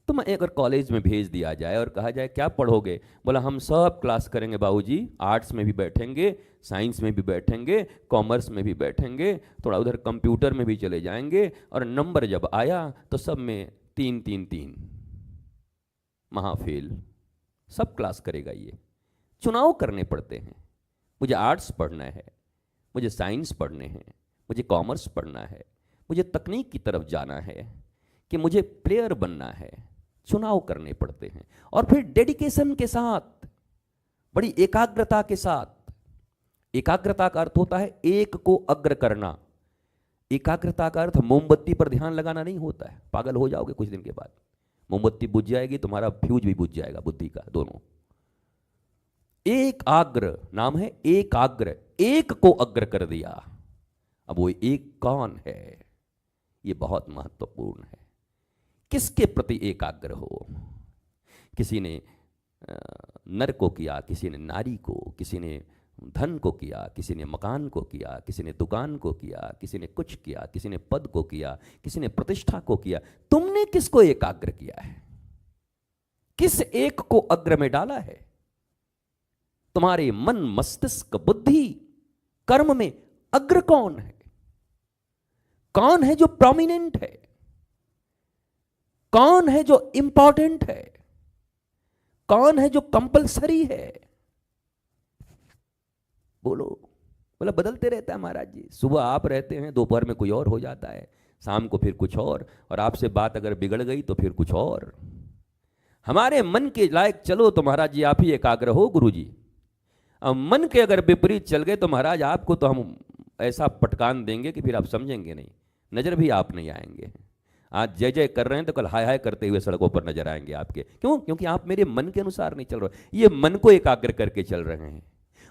तुम अगर कॉलेज में भेज दिया जाए और कहा जाए क्या पढ़ोगे, बोला हम सब क्लास करेंगे बाबूजी, आर्ट्स में भी बैठेंगे, साइंस में भी बैठेंगे, कॉमर्स में भी बैठेंगे, थोड़ा उधर कंप्यूटर में भी चले जाएंगे, और नंबर जब आया तो सब में 3 3 3, महाफेल। सब क्लास करेगा ये। चुनाव करने पड़ते हैं, मुझे आर्ट्स पढ़ना है, मुझे साइंस पढ़ने हैं, मुझे कॉमर्स पढ़ना है, मुझे तकनीक की तरफ जाना है, कि मुझे प्लेयर बनना है। चुनाव करने पड़ते हैं, और फिर डेडिकेशन के साथ, बड़ी एकाग्रता के साथ। एकाग्रता का अर्थ होता है एक को अग्र करना। एकाग्रता का अर्थ मोमबत्ती पर ध्यान लगाना नहीं होता है, पागल हो जाओगे कुछ दिन के बाद, मोमबत्ती बुझ जाएगी, तुम्हारा फ्यूज भी बुझ जाएगा, बुद्धि का, दोनों। एक आग्र नाम है, एकाग्र, एक को अग्र कर दिया। अब वो एक कौन है, ये बहुत महत्वपूर्ण है। किसके प्रति एकाग्र हो? किसी ने नर को किया, किसी ने नारी को, किसी ने धन को किया, किसी ने मकान को किया, किसी ने दुकान को किया, किसी ने कुछ किया, किसी ने पद को किया, किसी ने प्रतिष्ठा को किया। तुमने किसको एकाग्र किया है? किस एक को अग्र में डाला है? तुम्हारे मन, मस्तिष्क, बुद्धि, कर्म में अग्र कौन है? कौन है जो प्रोमिनेंट है? कौन है जो इंपॉर्टेंट है? कौन है जो कंपलसरी है? बोलो। बोला बदलते रहता है महाराज जी, सुबह आप रहते हैं, दोपहर में कोई और हो जाता है, शाम को फिर कुछ और आपसे बात अगर बिगड़ गई तो फिर कुछ और। हमारे मन के लायक चलो तो महाराज जी आप ही एकाग्र हो गुरु जी। अब मन के अगर विपरीत चल गए तो महाराज आपको तो हम ऐसा पटकान देंगे कि फिर आप समझेंगे नहीं, नजर भी आप नहीं आएंगे। आज जय जय कर रहे हैं तो कल हाय हाय करते हुए सड़कों पर नजर आएंगे आपके। क्यों? क्योंकि आप मेरे मन के अनुसार नहीं चल रहे, ये मन को एकाग्र करके चल रहे हैं।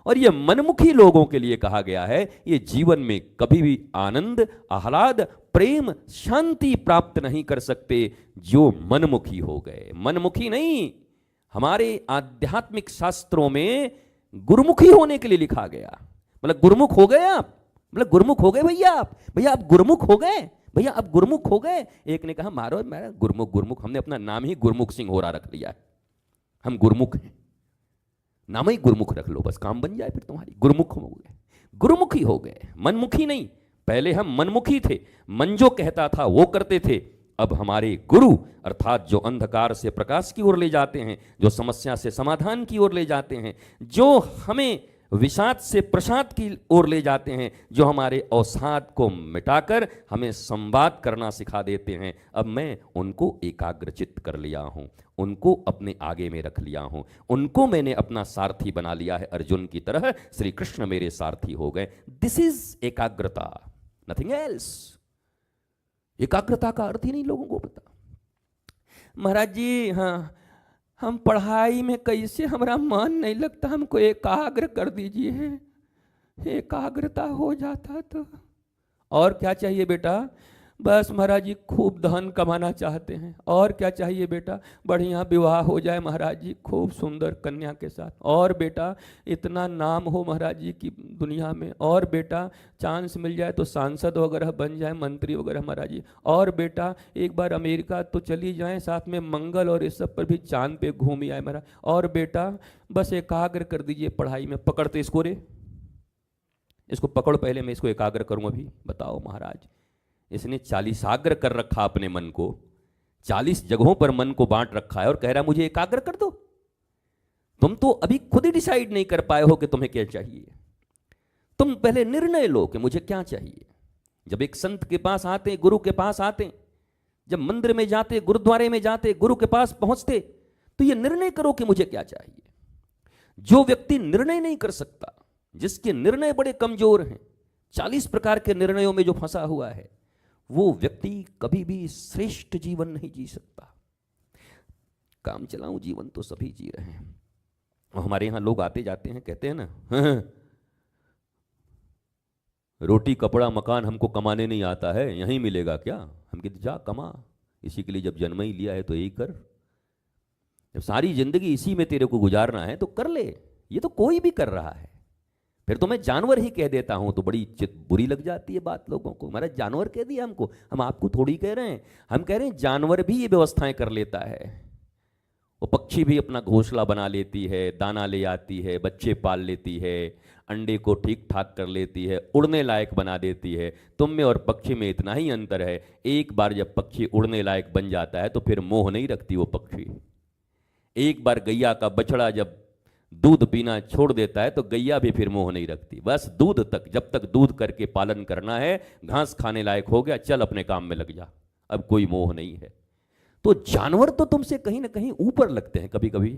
और ये मनमुखी लोगों के लिए कहा गया है, ये जीवन में कभी भी आनंद, आह्लाद, प्रेम, शांति प्राप्त नहीं कर सकते जो मनमुखी हो गए। मनमुखी नहीं, हमारे आध्यात्मिक शास्त्रों में गुरुमुखी होने के लिए लिखा गया। मतलब गुरुमुख हो गए आप, मतलब गुरुमुख हो गए भैया आप, भैया आप गुरुमुख हो गए, भैया आप गुरुमुख हो गए। एक ने कहा मारो मेरा गुरुमुख, गुरुमुख, हमने अपना नाम ही गुरमुख सिंह होरा रख लिया है, हम गुरुमुख हैं, नाम ही गुरुमुख रख लो बस, काम बन जाए फिर तुम्हारी। गुरुमुख हो गए, गुरुमुखी हो गए, मनमुखी नहीं। पहले हम मनमुखी थे, मन जो कहता था वो करते थे। अब हमारे गुरु अर्थात जो अंधकार से प्रकाश की ओर ले जाते हैं, जो समस्या से समाधान की ओर ले जाते हैं, जो हमें विषाद से प्रसाद की ओर ले जाते हैं, जो हमारे अवसाद को मिटाकर हमें संवाद करना सिखा देते हैं, अब मैं उनको एकाग्रचित्त कर लिया हूं, उनको अपने आगे में रख लिया हूं, उनको मैंने अपना सारथी बना लिया है। अर्जुन की तरह श्री कृष्ण मेरे सारथी हो गए। दिस इज एकाग्रता, नथिंग एल्स। एकाग्रता का अर्थ ही नहीं लोगों को पता। महाराज जी हाँ, हम पढ़ाई में कैसे हमारा मन नहीं लगता, हमको एकाग्र कर दीजिए। एकाग्रता हो जाता तो और क्या चाहिए बेटा? बस महाराज जी खूब धन कमाना चाहते हैं। और क्या चाहिए बेटा? बढ़िया विवाह हो जाए महाराज जी, खूब सुंदर कन्या के साथ। और बेटा इतना नाम हो महाराज जी की दुनिया में। और बेटा चांस मिल जाए तो सांसद वगैरह बन जाए, मंत्री वगैरह महाराज जी। और बेटा एक बार अमेरिका तो चली जाएं, साथ में मंगल और इस सब पर भी चांद पे घूम ही आए महाराज। और बेटा बस एकाग्र कर दीजिए पढ़ाई में। पकड़ते इसको रे, इसको पकड़ो पहले, मैं इसको एकाग्र करूँ अभी। बताओ महाराज, इसने 40 कर रखा अपने मन को, 40 जगहों पर मन को बांट रखा है और कह रहा मुझे एकाग्र कर दो। तुम तो अभी खुद ही डिसाइड नहीं कर पाए हो कि तुम्हें क्या चाहिए। तुम पहले निर्णय लो कि मुझे क्या चाहिए। जब एक संत के पास आते, गुरु के पास आते, जब मंदिर में जाते, गुरुद्वारे में जाते, गुरु के पास पहुंचते, तो ये निर्णय करो कि मुझे क्या चाहिए। जो व्यक्ति निर्णय नहीं कर सकता, जिसके निर्णय बड़े कमजोर हैं, 40 प्रकार के निर्णयों में जो फंसा हुआ है, वो व्यक्ति कभी भी श्रेष्ठ जीवन नहीं जी सकता। काम चलाऊं जीवन तो सभी जी रहे हैं। हमारे यहां लोग आते जाते हैं, कहते हैं ना रोटी कपड़ा मकान हमको कमाने नहीं आता है, यहीं मिलेगा क्या? हम कहते जा कमा, इसी के लिए जब जन्म ही लिया है तो यही कर। जब सारी जिंदगी इसी में तेरे को गुजारना है तो कर ले। ये तो कोई भी कर रहा है। फिर तो मैं जानवर ही कह देता हूं तो बड़ी बुरी लग जाती है बात लोगों को। हमारा जानवर कह दिया हमको, हम आपको थोड़ी कह रहे हैं। हम कह रहे हैं जानवर भी ये व्यवस्थाएं कर लेता है। वो पक्षी भी अपना घोंसला बना लेती है, दाना ले आती है, बच्चे पाल लेती है, अंडे को ठीक ठाक कर लेती है, उड़ने लायक बना देती है। तुम में और पक्षी में इतना ही अंतर है, एक बार जब पक्षी उड़ने लायक बन जाता है तो फिर मोह नहीं रखती वो पक्षी। एक बार गैया का बछड़ा जब दूध पीना छोड़ देता है तो गैया भी फिर मोह नहीं रखती। बस दूध तक, जब तक दूध करके पालन करना है, घास खाने लायक हो गया, चल अपने काम में लग जा, अब कोई मोह नहीं है। तो जानवर तो तुमसे कहीं ना कहीं ऊपर लगते हैं। कभी कभी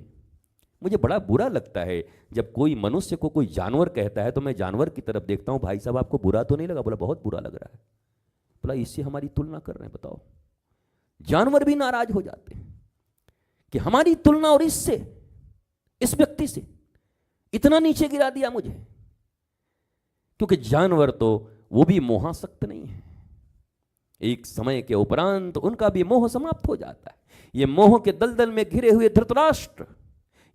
मुझे बड़ा बुरा लगता है जब कोई मनुष्य को कोई जानवर कहता है, तो मैं जानवर की तरफ देखता हूं, भाई साहब आपको बुरा तो नहीं लगा? बोला बहुत बुरा लग रहा है। बोला इससे हमारी तुलना कर रहे हैं, बताओ। जानवर भी नाराज हो जाते हैं कि हमारी तुलना और इससे, इस व्यक्ति से इतना नीचे गिरा दिया मुझे। क्योंकि जानवर तो वो भी मोहासक्त नहीं है, एक समय के उपरांत उनका भी मोह समाप्त हो जाता है। ये मोह के दलदल में घिरे हुए धृतराष्ट्र,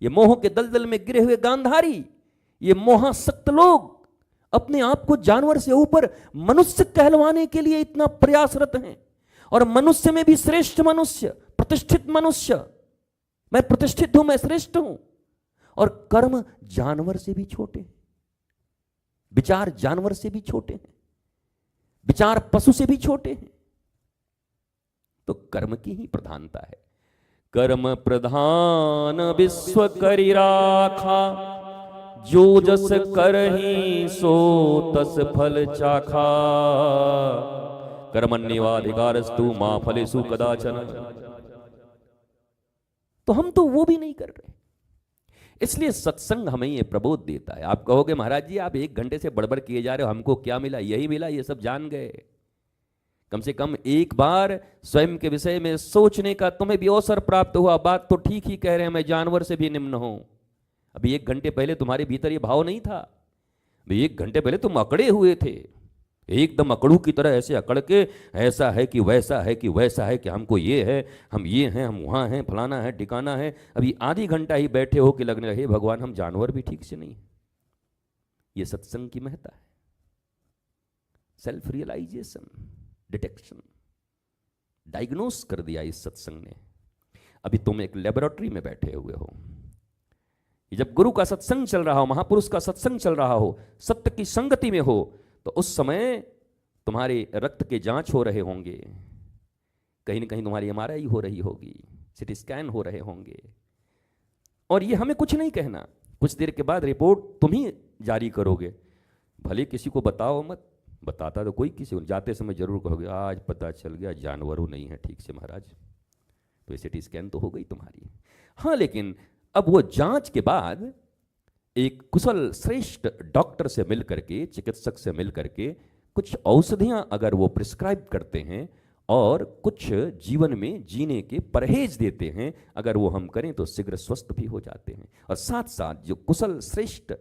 ये मोह के दलदल में गिरे हुए गांधारी, ये मोहासक्त लोग अपने आप को जानवर से ऊपर मनुष्य कहलवाने के लिए इतना प्रयासरत हैं। और मनुष्य में भी श्रेष्ठ मनुष्य, प्रतिष्ठित मनुष्य, मैं प्रतिष्ठित हूं, मैं श्रेष्ठ हूं। और कर्म जानवर से भी छोटे हैं, विचार जानवर से भी छोटे हैं, विचार पशु से भी छोटे हैं। तो कर्म की ही प्रधानता है। कर्म प्रधान विश्व करि राखा, जो जस करहि सो तस फल चाखा। कर्मण्येवाधिकारस्तु मा फलेषु कदाचन। तो हम तो वो भी नहीं कर रहे। इसलिए सत्संग हमें ये प्रबोध देता है। आप कहोगे महाराज जी आप 1 घंटे से बड़बड़ किए जा रहे हो, हमको क्या मिला? यही मिला, ये सब जान गए। कम से कम एक बार स्वयं के विषय में सोचने का तुम्हें भी अवसर प्राप्त हुआ। बात तो ठीक ही कह रहे हैं, मैं जानवर से भी निम्न हूं। अभी 1 घंटे पहले तुम्हारे भीतर ये भाव नहीं था। अभी 1 घंटे पहले तुम अकड़े हुए थे, एकदम अकड़ू की तरह ऐसे अकड़ के, ऐसा है कि वैसा है कि वैसा है कि हमको ये है, हम ये हैं, हम वहाँ हैं, फलाना है, ठिकाना है। अभी आधी घंटा ही बैठे हो कि लगने लगे भगवान हम जानवर भी ठीक से नहीं। ये सत्संग की महत्ता है। सेल्फ रियलाइजेशन, डिटेक्शन, डायग्नोस कर दिया इस सत्संग ने। अभी तुम एक लेबोरेटरी में बैठे हुए हो। जब गुरु का सत्संग चल रहा हो, महापुरुष का सत्संग चल रहा हो, सत्य की संगति में हो, तो उस समय तुम्हारे रक्त के जांच हो रहे होंगे, कहीं ना कहीं तुम्हारी MRI हो रही होगी, CT स्कैन हो रहे होंगे। और ये हमें कुछ नहीं कहना, कुछ देर के बाद रिपोर्ट तुम ही जारी करोगे। भले किसी को बताओ मत, बताता तो कोई किसी को, जाते समय जरूर कहोगे आज पता चल गया जानवरों नहीं है ठीक से महाराज। तो CT स्कैन तो हो गई तुम्हारी। हाँ, लेकिन अब वो जांच के बाद एक कुशल श्रेष्ठ डॉक्टर से मिल करके, चिकित्सक से मिल करके कुछ औषधियां अगर वो प्रिस्क्राइब करते हैं और कुछ जीवन में जीने के परहेज देते हैं, अगर वो हम करें तो शीघ्र स्वस्थ भी हो जाते हैं। और साथ साथ जो कुशल श्रेष्ठ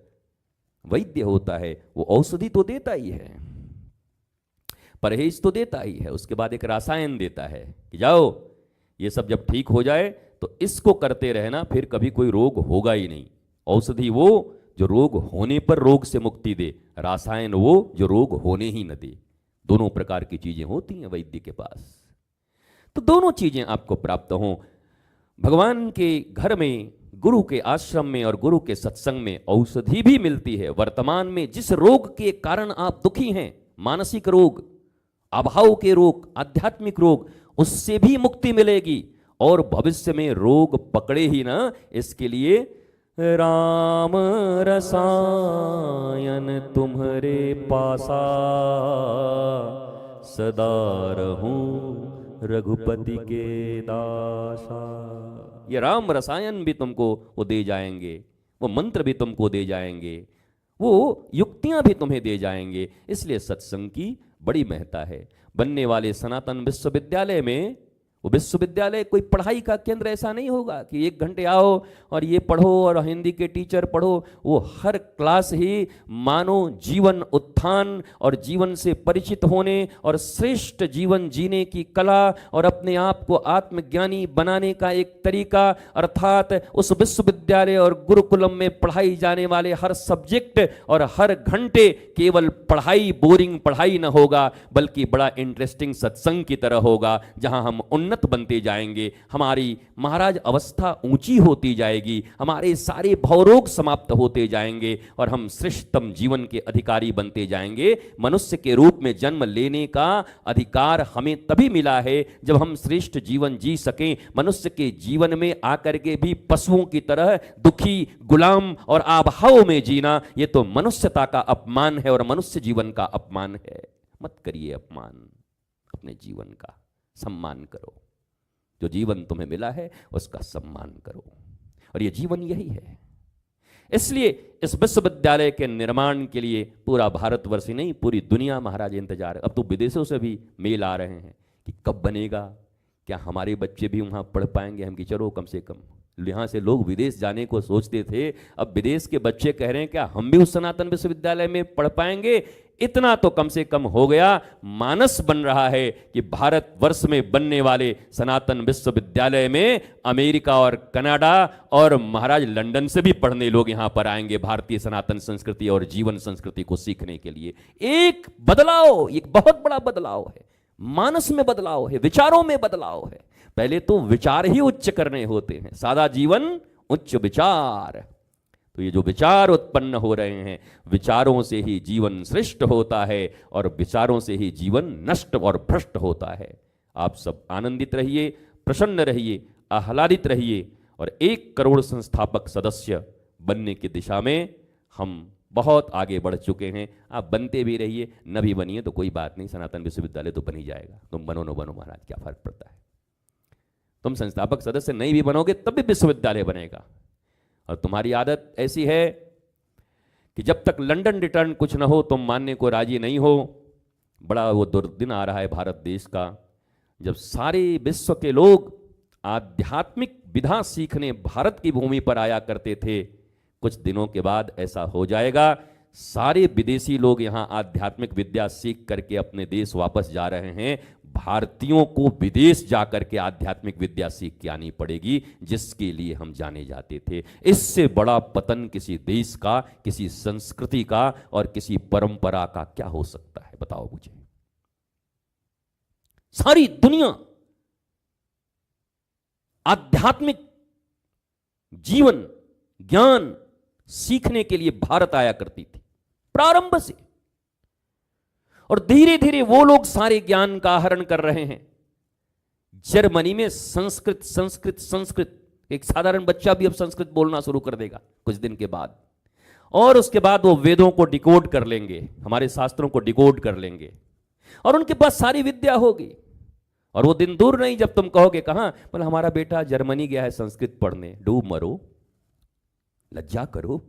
वैद्य होता है वो औषधि तो देता ही है, परहेज तो देता ही है, उसके बाद एक रसायन देता है कि जाओ ये सब जब ठीक हो जाए तो इसको करते रहना, फिर कभी कोई रोग होगा ही नहीं। औषधि वो जो रोग होने पर रोग से मुक्ति दे, रसायन वो जो रोग होने ही न दे। दोनों प्रकार की चीजें होती हैं वैद्य के पास। तो दोनों चीजें आपको प्राप्त हों। भगवान के घर में, गुरु के आश्रम में और गुरु के सत्संग में औषधि भी मिलती है। वर्तमान में जिस रोग के कारण आप दुखी हैं, मानसिक रोग, अभाव के रोग, आध्यात्मिक रोग, उससे भी मुक्ति मिलेगी। और भविष्य में रोग पकड़े ही ना, इसके लिए राम रसायन तुम्हारे पासा, सदा रहूं रघुपति के दासा। ये राम रसायन भी तुमको वो दे जाएंगे, वो मंत्र भी तुमको दे जाएंगे, वो युक्तियां भी तुम्हें दे जाएंगे। इसलिए सत्संग की बड़ी महत्ता है। बनने वाले सनातन विश्वविद्यालय में, वो विश्वविद्यालय कोई पढ़ाई का केंद्र ऐसा नहीं होगा कि 1 घंटे आओ और ये पढ़ो और हिंदी के टीचर पढ़ो। वो हर क्लास ही मानो जीवन उत्थान और जीवन से परिचित होने और श्रेष्ठ जीवन जीने की कला और अपने आप को आत्मज्ञानी बनाने का एक तरीका, अर्थात उस विश्वविद्यालय और गुरुकुलम में पढ़ाई जाने वाले हर सब्जेक्ट और हर घंटे केवल पढ़ाई, बोरिंग पढ़ाई न होगा, बल्कि बड़ा इंटरेस्टिंग सत्संग की तरह होगा, जहां हम उन्नत बनते जाएंगे, हमारी महाराज अवस्था ऊंची होती जाएगी, हमारे सारे भवरोग समाप्त होते जाएंगे और हम श्रेष्ठतम जीवन के अधिकारी बनते जाएंगे। मनुष्य के रूप में जन्म लेने का अधिकार हमें तभी मिला है जब हम श्रेष्ठ जीवन जी सकें। मनुष्य के जीवन में आकर के भी पशुओं की तरह दुखी, गुलाम और अभाव में जीना, यह तो मनुष्यता का अपमान है और मनुष्य जीवन का अपमान है। मत करिए अपमान, अपने जीवन का सम्मान करो। जो जीवन तुम्हें मिला है उसका सम्मान करो, और ये जीवन यही है। इसलिए इस विश्वविद्यालय के निर्माण के लिए पूरा भारतवर्ष ही नहीं, पूरी दुनिया महाराज इंतजार। अब तो विदेशों से भी मेल आ रहे हैं कि कब बनेगा, क्या हमारे बच्चे भी वहाँ पढ़ पाएंगे। हम कि चलो कम से कम, यहाँ से लोग विदेश जाने को सोचते थे, अब विदेश के बच्चे कह रहे हैं क्या हम भी उस सनातन विश्वविद्यालय में पढ़ पाएंगे। इतना तो कम से कम हो गया, मानस बन रहा है कि भारतवर्ष में बनने वाले सनातन विश्वविद्यालय में अमेरिका और कनाडा और महाराज लंदन से भी पढ़ने लोग यहां पर आएंगे, भारतीय सनातन संस्कृति और जीवन संस्कृति को सीखने के लिए। एक बदलाव, एक बहुत बड़ा बदलाव है। मानस में बदलाव है, विचारों में बदलाव है। पहले तो विचार ही उच्च करने होते हैं, सादा जीवन उच्च विचार। तो ये जो विचार उत्पन्न हो रहे हैं, विचारों से ही जीवन श्रेष्ठ होता है और विचारों से ही जीवन नष्ट और भ्रष्ट होता है। आप सब आनंदित रहिए, प्रसन्न रहिए, आह्लादित रहिए और 1 करोड़ संस्थापक सदस्य बनने की दिशा में हम बहुत आगे बढ़ चुके हैं। आप बनते भी रहिए, न भी बनिए तो कोई बात नहीं, सनातन विश्वविद्यालय तो बन ही जाएगा। तुम बनो न बनो महाराज, क्या फर्क पड़ता है। तुम संस्थापक सदस्य नहीं भी बनोगे तब भी विश्वविद्यालय बनेगा। और तुम्हारी आदत ऐसी है कि जब तक लंदन रिटर्न कुछ ना हो तुम मानने को राजी नहीं हो। बड़ा वो दुर्दिन आ रहा है भारत देश का, जब सारे विश्व के लोग आध्यात्मिक विधा सीखने भारत की भूमि पर आया करते थे। कुछ दिनों के बाद ऐसा हो जाएगा, सारे विदेशी लोग यहाँ आध्यात्मिक विद्या सीख करके अपने देश वापस जा रहे हैं। भारतीयों को विदेश जाकर के आध्यात्मिक विद्या सीख के आनी पड़ेगी, जिसके लिए हम जाने जाते थे। इससे बड़ा पतन किसी देश का, किसी संस्कृति का और किसी परंपरा का क्या हो सकता है, बताओ मुझे। सारी दुनिया आध्यात्मिक जीवन ज्ञान सीखने के लिए भारत आया करती थी प्रारंभ से, और धीरे धीरे वो लोग सारे ज्ञान का आहरण कर रहे हैं। जर्मनी में संस्कृत संस्कृत संस्कृत, एक साधारण बच्चा भी अब संस्कृत बोलना शुरू कर देगा कुछ दिन के बाद, और उसके बाद वो वेदों को डिकोड कर लेंगे, हमारे शास्त्रों को डिकोड कर लेंगे, और उनके पास सारी विद्या होगी। और वो दिन दूर नहीं जब तुम कहोगे कहां, बोले हमारा बेटा जर्मनी गया है संस्कृत पढ़ने। डूब मरो, लज्जा करो।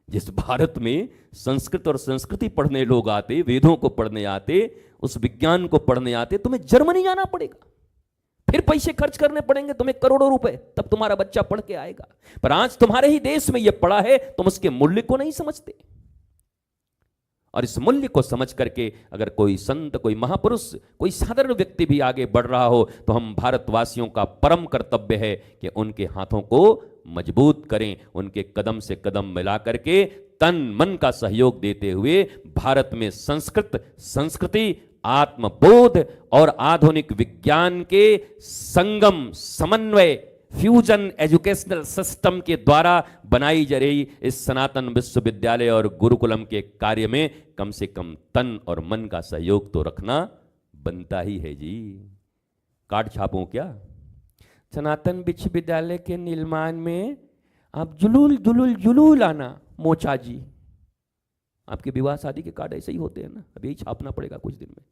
जिस भारत में संस्कृत और संस्कृति पढ़ने लोग आते, वेदों को पढ़ने आते, उस विज्ञान को पढ़ने आते, तुम्हें जर्मनी जाना पड़ेगा, फिर पैसे खर्च करने पड़ेंगे तुम्हें करोड़ों रुपए, तब तुम्हारा बच्चा पढ़ के आएगा। पर आज तुम्हारे ही देश में यह पड़ा है, तुम उसके मूल्य को नहीं समझते। और इस मूल्य को समझ करके अगर कोई संत, कोई महापुरुष, कोई साधारण व्यक्ति भी आगे बढ़ रहा हो, तो हम भारतवासियों का परम कर्तव्य है कि उनके हाथों को मजबूत करें, उनके कदम से कदम मिला करके तन मन का सहयोग देते हुए भारत में संस्कृत, संस्कृति, आत्मबोध और आधुनिक विज्ञान के संगम, समन्वय, फ्यूजन एजुकेशनल सिस्टम के द्वारा बनाई जा रही इस सनातन विश्वविद्यालय और गुरुकुलम के कार्य में कम से कम तन और मन का सहयोग तो रखना बनता ही है जी। कार्ड छापूं क्या? सनातन विश्वविद्यालय के निर्माण में आप जुलूल जुलूल जुलूल आना मोचा जी। आपके विवाह शादी के कार्ड ऐसे ही होते हैं ना, अभी छापना पड़ेगा कुछ दिन में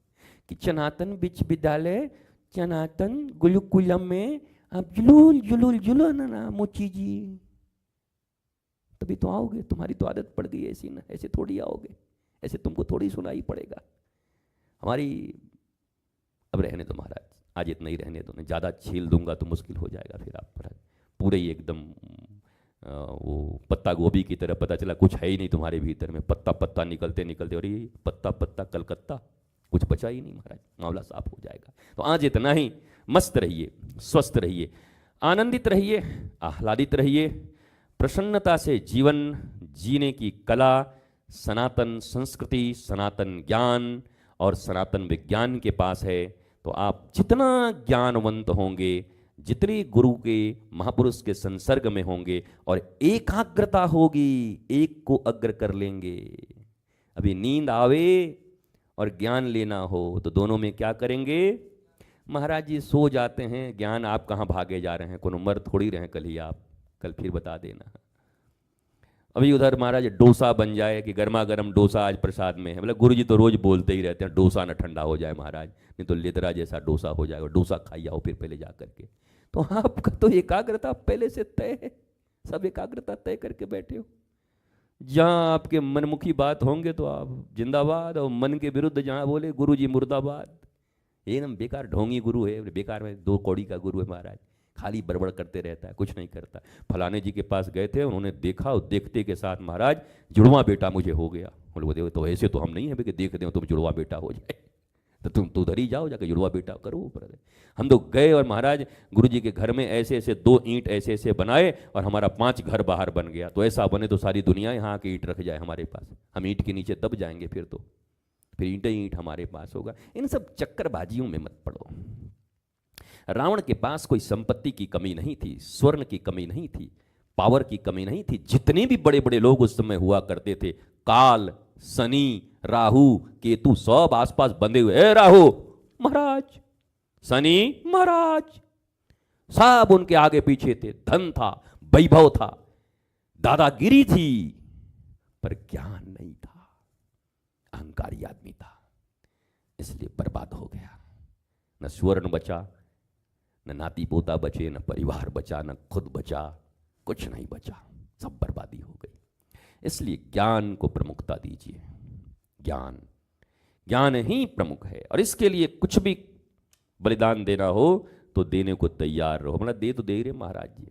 कि सनातन विश्वविद्यालय सनातन गुरुकुलम में आप जुलूल जुलूल जुलूल आना मोची जी। तभी तो आओगे, तुम्हारी तो आदत पड़ गई ऐसी ना, ऐसे थोड़ी आओगे, ऐसे तुमको थोड़ी सुनाई पड़ेगा। हमारी अब रहने दो महाराज, आज इतना ही रहने दो, नहीं ज़्यादा छील दूंगा तो मुश्किल हो जाएगा फिर आप महाराज। पूरे ही एकदम वो पत्ता गोभी की तरह, पता चला कुछ है ही नहीं तुम्हारे भीतर में, पत्ता पत्ता निकलते निकलते और ये पत्ता पत्ता कलकत्ता, कुछ बचा ही नहीं महाराज, मामला साफ हो जाएगा। तो आज इतना ही। मस्त रहिए, स्वस्थ रहिए, आनंदित रहिए, आह्लादित रहिए, प्रसन्नता से जीवन जीने की कला सनातन संस्कृति, सनातन ज्ञान और सनातन विज्ञान के पास है। तो आप जितना ज्ञानवंत होंगे, जितने गुरु के महापुरुष के संसर्ग में होंगे और एकाग्रता होगी, एक को अग्र कर लेंगे। अभी नींद आवे और ज्ञान लेना हो तो दोनों में क्या करेंगे? महाराज जी सो जाते हैं, ज्ञान आप कहाँ भागे जा रहे हैं, कोनो मर थोड़ी रहे कल ही आप, कल फिर बता देना। अभी उधर महाराज डोसा बन जाए कि गर्मा गर्म डोसा आज प्रसाद में है, मतलब गुरु जी तो रोज बोलते ही रहते हैं डोसा न ठंडा हो जाए महाराज, नहीं तो लेदरा जैसा डोसा हो जाएगा, डोसा खाई आओ फिर पहले जा करके। तो आपका तो एकाग्रता पहले से तय है, सब एकाग्रता तय करके बैठे हो। जहाँ आपके मनमुखी बात होंगे तो आप जिंदाबाद, और मन के विरुद्ध जहाँ बोले गुरु जी मुर्दाबाद। एकदम बेकार ढोंगी गुरु है, बेकार में 2 कौड़ी का गुरु है महाराज, खाली बड़बड़ करते रहता है, कुछ नहीं करता। फलाने जी के पास गए थे, उन्होंने देखा और देखते के साथ महाराज जुड़वा बेटा मुझे हो गया। बोले तो ऐसे तो हम नहीं है कि देख दें तुम जुड़वा बेटा हो जाए, तो तुम तो उधर ही जाओ जाकर जुड़वा बेटा करो। हम तो गए और महाराज गुरु जी के घर में ऐसे ऐसे 2 ईंट ऐसे ऐसे बनाए और हमारा 5 घर बाहर बन गया। तो ऐसा बने तो सारी दुनिया यहाँ आके ईंट रख जाए हमारे पास, हम ईंट के नीचे दब जाएंगे फिर तो। फिर ईंट ईंट हमारे पास होगा। इन सब चक्करबाजियों में मत पड़ो। रावण के पास कोई संपत्ति की कमी नहीं थी, स्वर्ण की कमी नहीं थी, पावर की कमी नहीं थी। जितने भी बड़े बड़े लोग उस समय हुआ करते थे, काल, शनि, राहु, केतु, सब आसपास बंधे हुए। ए राहु महाराज, शनि महाराज, सब उनके आगे पीछे थे। धन था, वैभव था, दादागिरी थी, पर ज्ञान नहीं था, अहंकारी आदमी था, इसलिए बर्बाद हो गया। न स्वर्ण बचा, न नाती पोता बचे, न परिवार बचा, न खुद बचा, कुछ नहीं बचा, सब बर्बादी हो गई। इसलिए ज्ञान को प्रमुखता दीजिए। ज्ञान, ज्ञान ही प्रमुख है, और इसके लिए कुछ भी बलिदान देना हो तो देने को तैयार रहो। मतलब दे तो दे रहे महाराज जी,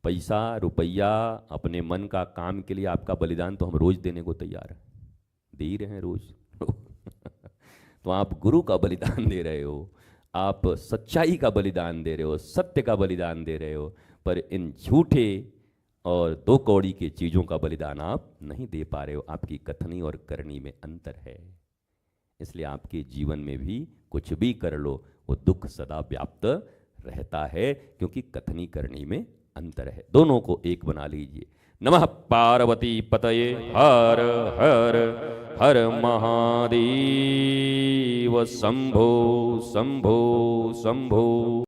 पैसा रुपया अपने मन का काम के लिए आपका बलिदान तो हम रोज देने को तैयार हैं, दे ही रहे हैं रोज। तो आप गुरु का बलिदान दे रहे हो, आप सच्चाई का बलिदान दे रहे हो, सत्य का बलिदान दे रहे हो, पर इन झूठे और दो कौड़ी के चीज़ों का बलिदान आप नहीं दे पा रहे हो। आपकी कथनी और करनी में अंतर है। इसलिए आपके जीवन में भी कुछ भी कर लो, वो दुख सदा व्याप्त रहता है, क्योंकि कथनी करनी में अंतर है। दोनों को एक बना लीजिए। नमः पार्वती पतये हर हर हर महादेव शंभो शंभो शंभो।